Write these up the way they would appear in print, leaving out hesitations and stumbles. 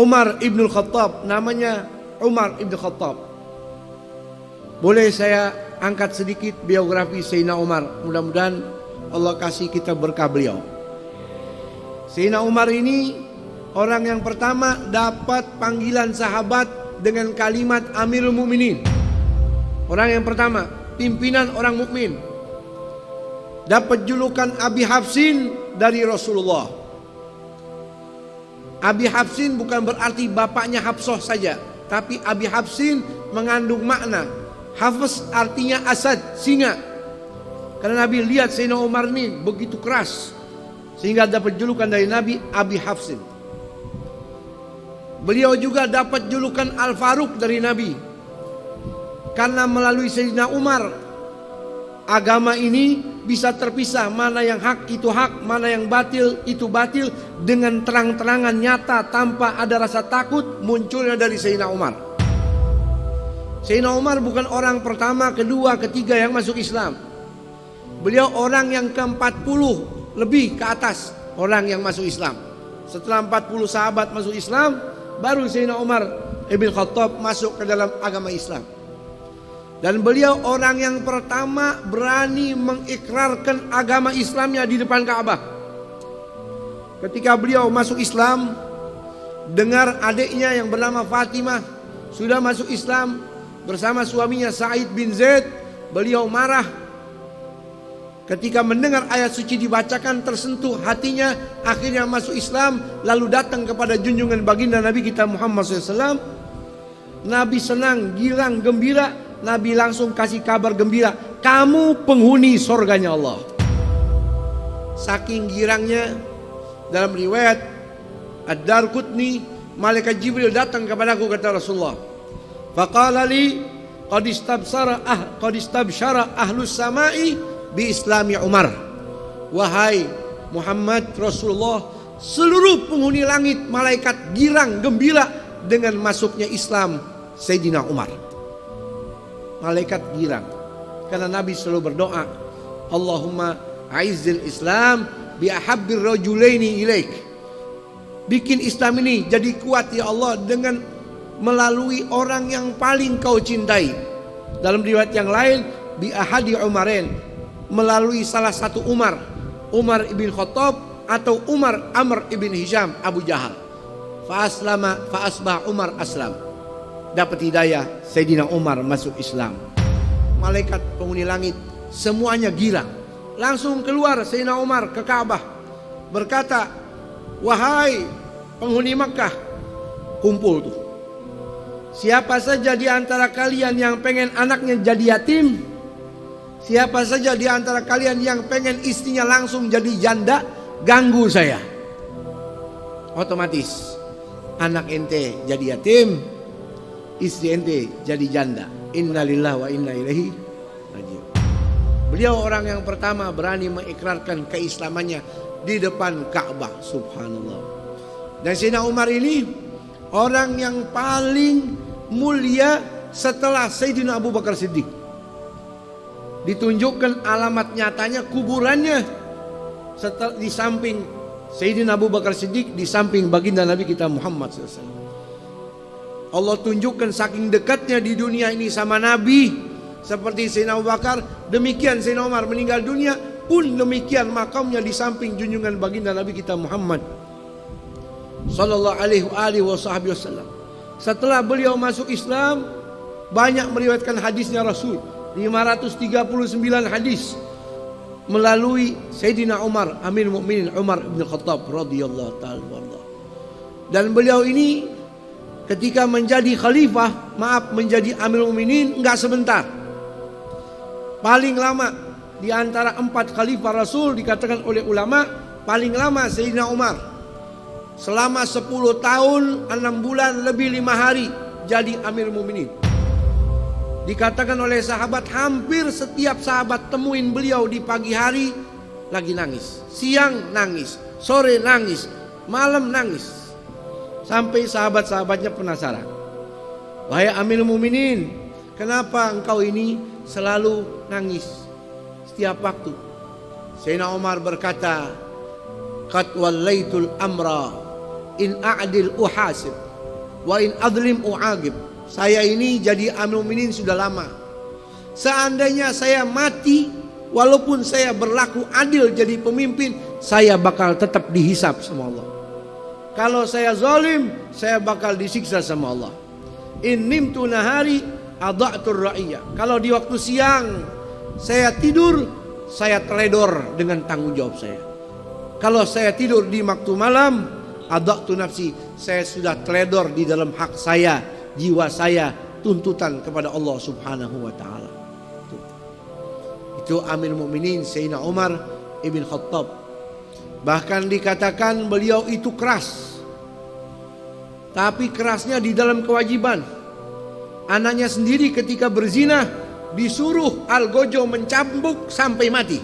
Umar ibn Khattab, namanya Umar ibn Khattab. Boleh saya angkat sedikit biografi Sayyidina Umar, mudah-mudahan Allah kasih kita berkah beliau. Sayyidina Umar ini orang yang pertama dapat panggilan sahabat dengan kalimat Amirul Mukminin. Orang yang pertama, pimpinan orang mukmin. Dapat julukan Abi Hafsin dari Rasulullah. Abi Hafsin bukan berarti bapaknya Hafsah saja, tapi Abi Hafsin mengandung makna. Hafs artinya asad, singa. Karena Nabi lihat Sayyidina Umar ini begitu keras, sehingga dapat julukan dari Nabi Abi Hafsin. Beliau juga dapat julukan Al-Faruq dari Nabi. Karena melalui Sayyidina Umar, agama ini bisa terpisah, mana yang hak itu hak, mana yang batil itu batil, dengan terang-terangan nyata tanpa ada rasa takut munculnya dari Sayyidina Umar. Sayyidina Umar bukan orang pertama, kedua, ketiga yang masuk Islam. Beliau orang yang ke-40 lebih ke atas orang yang masuk Islam. Setelah 40 sahabat masuk Islam, baru Sayyidina Umar ibn Khattab masuk ke dalam agama Islam. Dan beliau orang yang pertama berani mengikrarkan agama Islamnya di depan Ka'bah. Ketika beliau masuk Islam, dengar adiknya yang bernama Fatimah sudah masuk Islam bersama suaminya Sa'id bin Zaid, beliau marah. Ketika mendengar ayat suci dibacakan, tersentuh hatinya, akhirnya masuk Islam, lalu datang kepada junjungan baginda Nabi kita Muhammad SAW. Nabi senang, girang, gembira. Nabi langsung kasih kabar gembira, kamu penghuni surganya Allah. Saking girangnya, dalam riwayat Ad-Darqutni, malaikat Jibril datang kepadaku, kata Rasulullah. Faqala li qad istabsyara ahlus samai bi islami Umar. Wahai Muhammad Rasulullah, seluruh penghuni langit malaikat girang gembira dengan masuknya Islam Sayyidina Umar. Malaikat girang karena Nabi selalu berdoa, Allahumma aizzil Islam bi ahabbir rajulaini ilaik. Bikin Islam ini jadi kuat ya Allah dengan melalui orang yang paling kau cintai. Dalam riwayat yang lain, bi ahadi Umarain, melalui salah satu Umar, Umar ibn Khattab atau Umar Amr ibn Hisham Abu Jahal. Fa aslama fa asbah Umar aslam. Dapat hidayah, Sayyidina Umar masuk Islam. Malaikat penghuni langit semuanya girang. Langsung keluar Sayyidina Umar ke Ka'bah, berkata, wahai penghuni Makkah, kumpul tuh. Siapa saja di antara kalian yang pengen anaknya jadi yatim, siapa saja di antara kalian yang pengen istrinya langsung jadi janda, ganggu saya. Otomatis anak ente jadi yatim, istri ente jadi janda. Innalillahi wa inna ilaihi raji'un. Beliau orang yang pertama berani mengikrarkan keislamannya di depan Ka'bah. Subhanallah. Dan Sayyidina Umar ini orang yang paling mulia setelah Sayyidina Abu Bakar Siddiq. Ditunjukkan alamat nyatanya kuburannya di samping Sayyidina Abu Bakar Siddiq, di samping baginda Nabi kita Muhammad SAW. Allah tunjukkan saking dekatnya di dunia ini sama Nabi, seperti Sayyidina Abu Bakar, demikian Sayyidina Umar meninggal dunia pun demikian makamnya di samping junjungan baginda Nabi kita Muhammad sallallahu alaihi wasallam. Setelah beliau masuk Islam, banyak meriwayatkan hadisnya Rasul, 539 hadis melalui Sayyidina Umar, Amirul Mukminin Umar bin Khattab radhiyallahu ta'ala. Dan beliau ini ketika menjadi khalifah, menjadi Amirul Mukminin enggak sebentar. Paling lama di antara 4 khalifah Rasul dikatakan oleh ulama, paling lama Sayyidina Umar. Selama 10 tahun, 6 bulan lebih 5 hari jadi Amirul Mukminin. Dikatakan oleh sahabat, hampir setiap sahabat temuin beliau di pagi hari lagi nangis, siang nangis, sore nangis, malam nangis. Sampai sahabat-sahabatnya penasaran. Wahai Amirul Mukminin, kenapa engkau ini selalu nangis setiap waktu? Sayyidina Umar berkata, qad wallaitul amra in a'dil uhasib Wa in adlim u'agib. Saya ini jadi Amirul Mukminin sudah lama. Seandainya saya mati, walaupun saya berlaku adil jadi pemimpin, saya bakal tetap dihisap sama Allah. Kalau saya zalim, saya bakal disiksa sama Allah. In nimtu nahari adha'tur ra'iyah. Kalau di waktu siang saya tidur, saya teledor dengan tanggung jawab saya. Kalau saya tidur di waktu malam, adha'tu nafsi, saya sudah teledor di dalam hak saya, jiwa saya, tuntutan kepada Allah Subhanahu wa taala. Itu Amirul Mukminin Sayyidina Umar ibn Khattab. Bahkan dikatakan beliau itu keras. Tapi kerasnya di dalam kewajiban. Anaknya sendiri ketika berzina disuruh Algojo mencambuk sampai mati.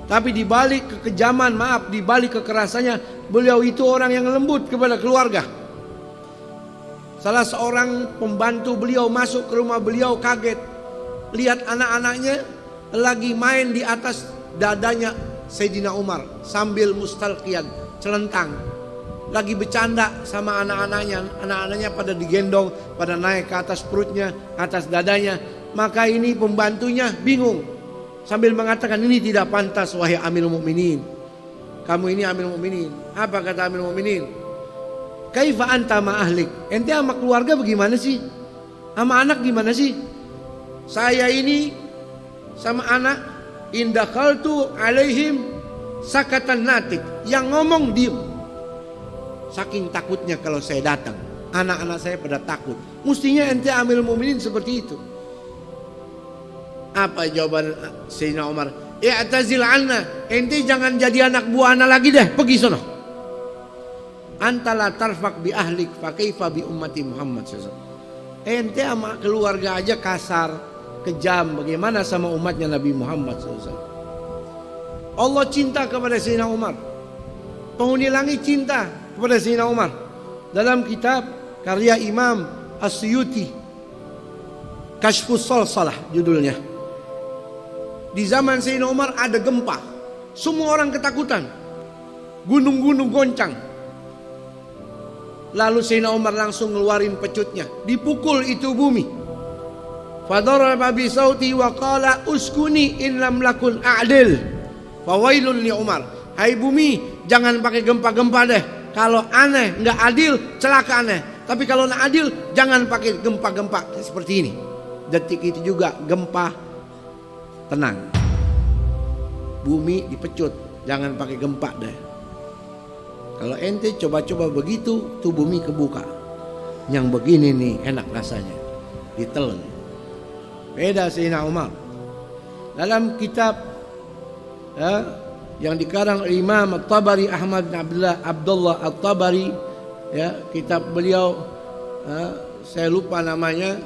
Tapi di balik kekejaman, di balik kekerasannya, beliau itu orang yang lembut kepada keluarga. Salah seorang pembantu beliau masuk ke rumah beliau kaget. Lihat anak-anaknya lagi main di atas dadanya Sayyidina Umar sambil mustalqiyan, celentang. Lagi bercanda sama anak-anaknya. Anak-anaknya pada digendong, pada naik ke atas perutnya, atas dadanya. Maka ini pembantunya bingung. Sambil mengatakan, ini tidak pantas wahai Amirul Mukminin. Kamu ini Amirul Mukminin. Apa kata Amirul Mukminin? Kaifa anta ma ahlik? Ente sama keluarga bagaimana sih? Sama anak gimana sih? Saya ini sama anak indakhaltu alaihim sakatan natik. Yang ngomong diem. Saking takutnya kalau saya datang, anak-anak saya pada takut. Mestinya ente Amirul Mukminin seperti itu. Apa jawaban Sayyidina Umar? I'tazil anna, ente jangan jadi anak buah anak lagi deh, pergi sono. Antala tarfaq bi ahlik fa kaifa bi ummati Muhammad sallallahu alaihi wasallam. Ente sama keluarga aja kasar, kejam, bagaimana sama umatnya Nabi Muhammad sallallahu alaihi wasallam. Allah cinta kepada Sayyidina Umar. Penghuni langit cinta kepada Sayyidina Umar. Dalam kitab karya Imam As-Suyuti, Kashfus Salsalah judulnya. Di zaman Sayyidina Umar ada gempa. Semua orang ketakutan. Gunung-gunung goncang. Lalu Sayyidina Umar langsung ngeluarin pecutnya. Dipukul itu bumi. Fadaraba bi sauti wa qala uskuni in lam lakun a'dil. Fawailun li Umar. Hai bumi, jangan pakai gempa-gempa deh. Kalau aneh, nggak adil, celaka aneh. Tapi kalau nak adil, jangan pakai gempa-gempa seperti ini. Detik itu juga gempa, tenang. Bumi dipecut, jangan pakai gempa deh. Kalau ente coba-coba begitu, tuh bumi kebuka. Yang begini nih enak rasanya, ditelan. Beda Sayyidina Umar. Dalam kitab yang dikarang oleh Imam At-Tabari Ahmad bin Abdullah At-Tabari, kitab beliau saya lupa namanya,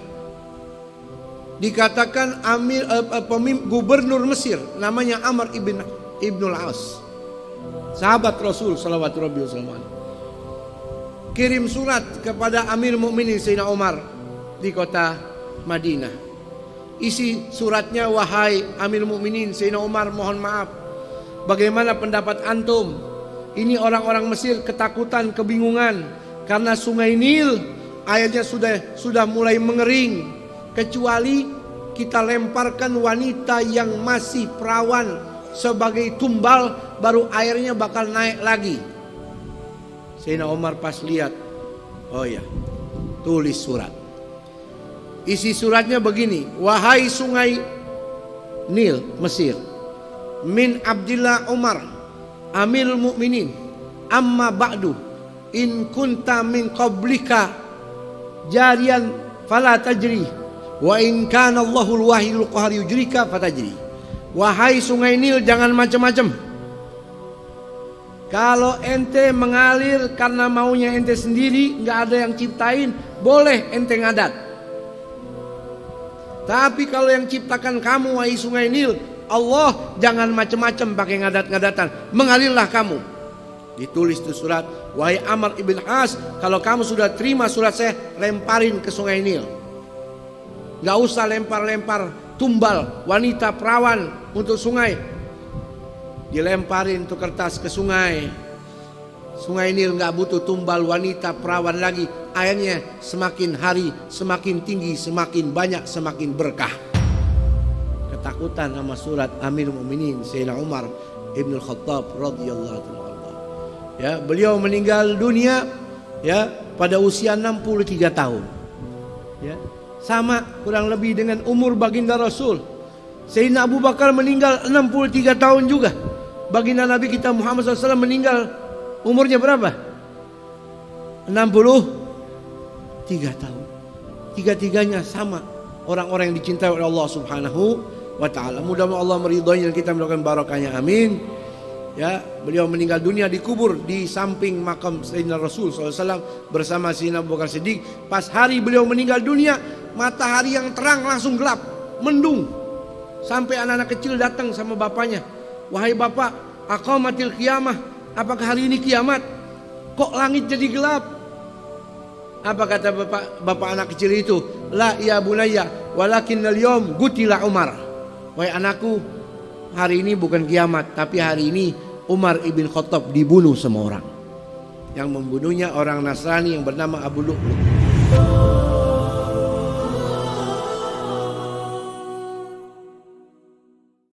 dikatakan gubernur Mesir namanya Amr ibnul As, sahabat Rasul sallallahu alaihi wasallam, kirim surat kepada Amir Mukminin Sayyidina Umar di kota Madinah. Isi suratnya, wahai Amir Mukminin Sayyidina Umar, mohon maaf, bagaimana pendapat antum? Ini orang-orang Mesir ketakutan, kebingungan karena Sungai Nil airnya sudah mulai mengering. Kecuali kita lemparkan wanita yang masih perawan sebagai tumbal, baru airnya bakal naik lagi. Sayyidina Umar pas lihat, oh ya, tulis surat. Isi suratnya begini, wahai Sungai Nil Mesir, min Abdillah Umar Amirul Mukminin, amma ba'du in kunta min qablika jarian fala tajri wa in kana Allahul wahidul qahar yujrika fatajri. Wahai Sungai Nil, jangan macam-macam. Kalau ente mengalir karena maunya ente sendiri, nggak ada yang ciptain, boleh ente ngadat. Tapi kalau yang ciptakan kamu, wahai Sungai Nil, Allah, jangan macam-macam pakai ngadat-ngadatan, mengalirlah kamu. Ditulis itu surat, wahai Amr ibn As, kalau kamu sudah terima surat saya, lemparin ke Sungai Nil. Gak usah lempar-lempar tumbal wanita perawan untuk sungai. Dilemparin tuh kertas ke sungai. Sungai Nil nggak butuh tumbal wanita perawan lagi. Airnya semakin hari semakin tinggi, semakin banyak, semakin berkah. Ketakutan sama surat Amirul Mukminin Sayyidina Umar Ibn Khattab radhiyallahu anhu. Ya, beliau meninggal dunia ya pada usia 63 tahun. Ya, sama kurang lebih dengan umur baginda Rasul. Sayyidina Abu Bakar meninggal 63 tahun juga. Baginda Nabi kita Muhammad SAW meninggal umurnya berapa? 63 tahun. Tiga-tiganya sama orang-orang yang dicintai oleh Allah Subhanahu wa ta'ala. Mudah-mudahan Allah meridhoinya dan kita melakukan barakahnya, amin. Ya, beliau meninggal dunia dikubur di samping makam Sayyidina Rasul SAW bersama Sayyidina Abu Bakar Siddiq. Pas hari beliau meninggal dunia, matahari yang terang langsung gelap, mendung. Sampai anak-anak kecil datang sama bapaknya, "Wahai bapak, aqamatil qiyamah, apakah hari ini kiamat? Kok langit jadi gelap?" Apa kata bapak anak kecil itu? "La ya bunayya, walakinnal yawm qutila Umar." Wahai anakku, hari ini bukan kiamat, tapi hari ini Umar ibn Khattab dibunuh sama orang. Yang membunuhnya orang Nasrani yang bernama Abu Lu'lu'.